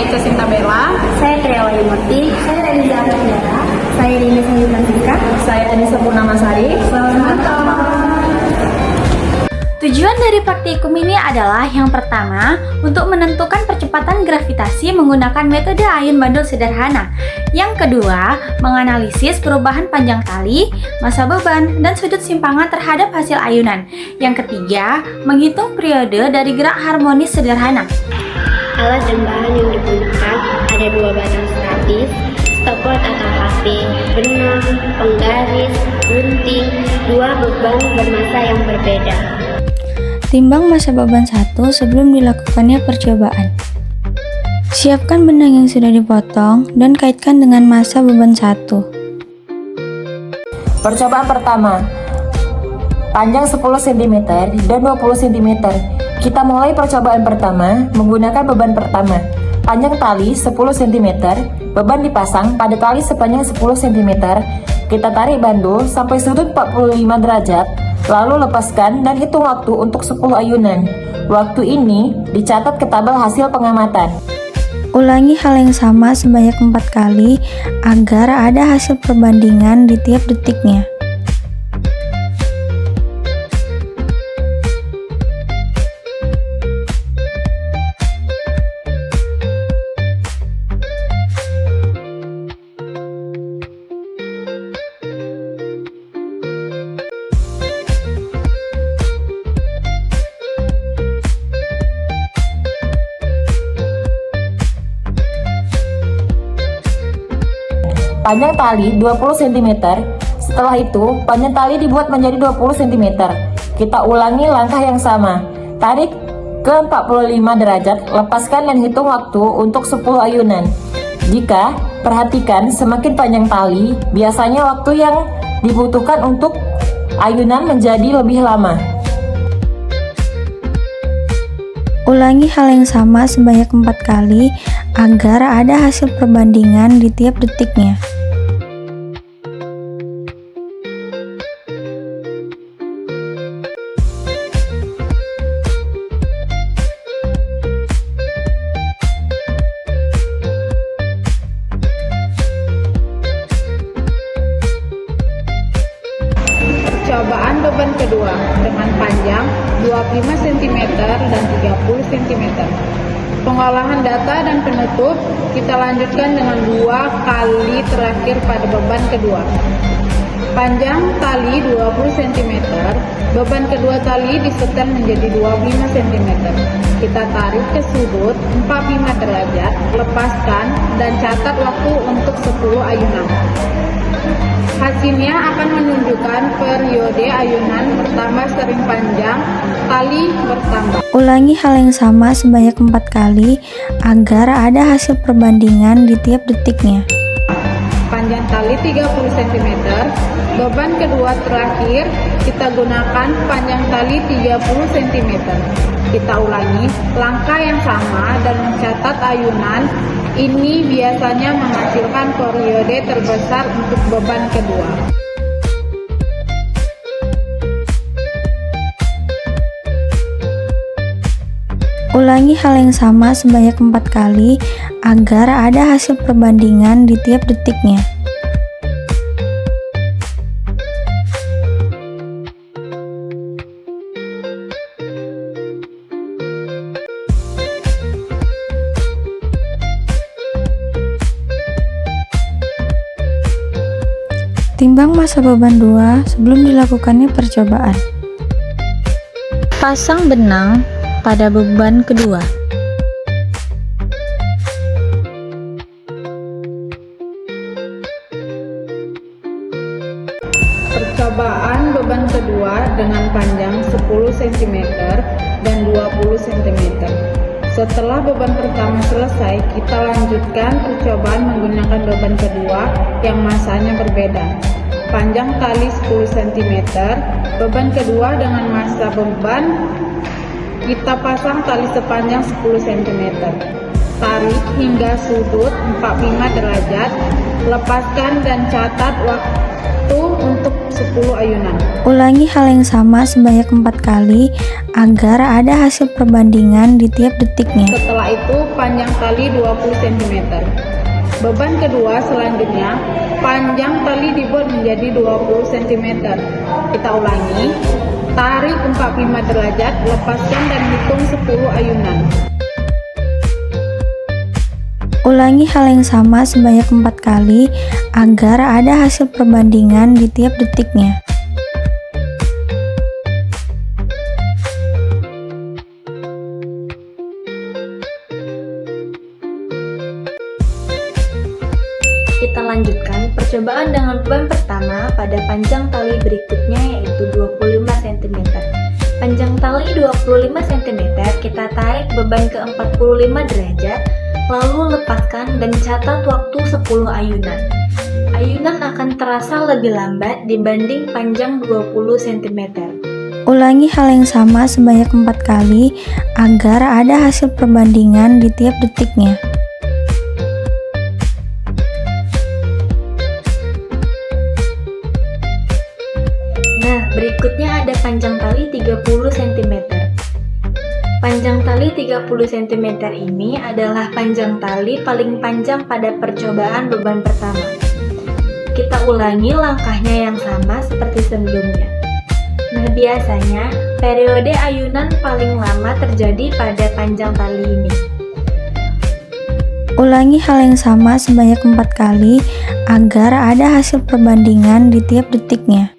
Eca Sintabella. Saya Triawati Murti. Saya Reza Ardiara. Saya Rini Sanjika. Saya Anissa Purnamasari. Selamat malam. Tujuan dari praktikum ini adalah yang pertama, untuk menentukan percepatan gravitasi menggunakan metode ayun bandul sederhana. Yang kedua, menganalisis perubahan panjang tali, massa beban, dan sudut simpangan terhadap hasil ayunan. Yang ketiga, menghitung periode dari gerak harmonis sederhana. Alat dan bahan yang digunakan ada 2 batang statis, stopwatch atau HP, benang, penggaris, gunting, 2 beban bermassa yang berbeda. Timbang massa beban 1 sebelum dilakukannya percobaan. Siapkan benang yang sudah dipotong dan kaitkan dengan massa beban 1. Percobaan pertama, panjang 10 cm dan 20 cm. Kita mulai percobaan pertama menggunakan beban pertama. Panjang tali 10 cm, beban dipasang pada tali sepanjang 10 cm. Kita tarik bandul sampai sudut 45 derajat, lalu lepaskan dan hitung waktu untuk 10 ayunan. Waktu ini dicatat ke tabel hasil pengamatan. Ulangi hal yang sama sebanyak 4 kali agar ada hasil perbandingan di tiap detiknya. Panjang tali 20 cm. Setelah itu, panjang tali dibuat menjadi 20 cm. Kita ulangi langkah yang sama. Tarik ke 45 derajat, lepaskan dan hitung waktu untuk 10 ayunan. Jika perhatikan semakin panjang tali, biasanya waktu yang dibutuhkan untuk ayunan menjadi lebih lama. Ulangi hal yang sama sebanyak 4 kali agar ada hasil perbandingan di tiap detiknya. Percobaan beban kedua dengan panjang 25 cm dan 30 cm. Pengolahan data dan penutup kita lanjutkan dengan 2 kali terakhir pada beban kedua. Panjang tali 20 cm, beban kedua tali disetel menjadi 25 cm. Kita tarik ke sudut 45 derajat, lepaskan dan catat waktu untuk 10 ayunan. Hasilnya akan menunjukkan periode ayunan bertambah sering panjang tali bertambah. Ulangi hal yang sama sebanyak 4 kali agar ada hasil perbandingan di tiap detiknya. Panjang tali 30 cm, beban kedua terakhir kita gunakan panjang tali 30 cm. Kita ulangi langkah yang sama dan mencatat ayunan. Ini biasanya menghasilkan periode terbesar untuk beban kedua. Ulangi hal yang sama sebanyak 4 kali agar ada hasil perbandingan di tiap detiknya. Timbang massa beban 2 sebelum dilakukannya percobaan. Pasang benang pada beban kedua. Percobaan beban kedua dengan panjang 10 cm dan 20 cm. Setelah beban pertama selesai, kita lanjutkan percobaan menggunakan beban kedua yang massanya berbeda. Panjang tali 10 cm, beban kedua dengan massa beban kita pasang tali sepanjang 10 cm. Tarik hingga sudut 45 derajat, lepaskan dan catat waktu itu untuk 10 ayunan. Ulangi hal yang sama sebanyak 4 kali agar ada hasil perbandingan di tiap detiknya. Setelah itu panjang tali 20 cm. Beban kedua selanjutnya, panjang tali dibuat menjadi 20 cm. Kita ulangi, tarik 45 derajat, lepaskan dan hitung 10 ayunan. Ulangi hal yang sama sebanyak 4 kali agar ada hasil perbandingan di tiap detiknya. Kita lanjutkan percobaan dengan beban pertama pada panjang tali berikutnya, yaitu 25 cm. Panjang tali 25 cm, kita tarik beban ke 45 derajat, lalu lepaskan dan catat waktu 10 ayunan. Ayunan akan terasa lebih lambat dibanding panjang 20 cm. Ulangi hal yang sama sebanyak 4 kali agar ada hasil perbandingan di tiap detiknya. Nah, berikutnya ada panjang tali 30 cm. Panjang tali 30 cm ini adalah panjang tali paling panjang pada percobaan beban pertama. Kita ulangi langkahnya yang sama seperti sebelumnya. Nah, biasanya periode ayunan paling lama terjadi pada panjang tali ini. Ulangi hal yang sama sebanyak 4 kali agar ada hasil perbandingan di tiap detiknya.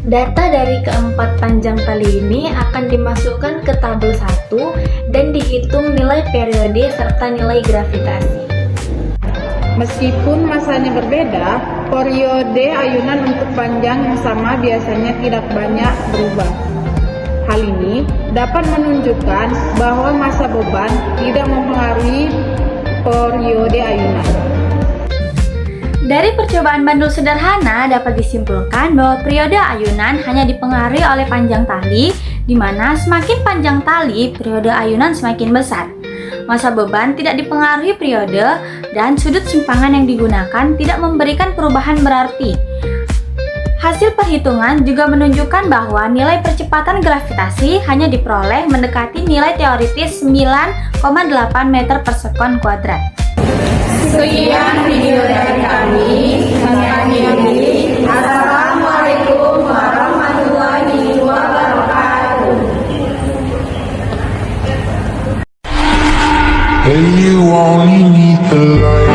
Data dari keempat panjang tali ini akan dimasukkan ke tabel 1 dan dihitung nilai periode serta nilai gravitasi. Meskipun masanya berbeda, periode ayunan untuk panjang yang sama biasanya tidak banyak berubah. Hal ini dapat menunjukkan bahwa masa beban tidak mempengaruhi periode ayunan. Dari percobaan bandul sederhana dapat disimpulkan bahwa periode ayunan hanya dipengaruhi oleh panjang tali, di mana semakin panjang tali, periode ayunan semakin besar. Masa beban tidak dipengaruhi periode, dan sudut simpangan yang digunakan tidak memberikan perubahan berarti. Hasil perhitungan juga menunjukkan bahwa nilai percepatan gravitasi hanya diperoleh mendekati nilai teoritis 9,8 meter per sekon kuadrat. Sekian video dari kami. Kami akhiri. Assalamualaikum warahmatullahi wabarakatuh. And you only need the light.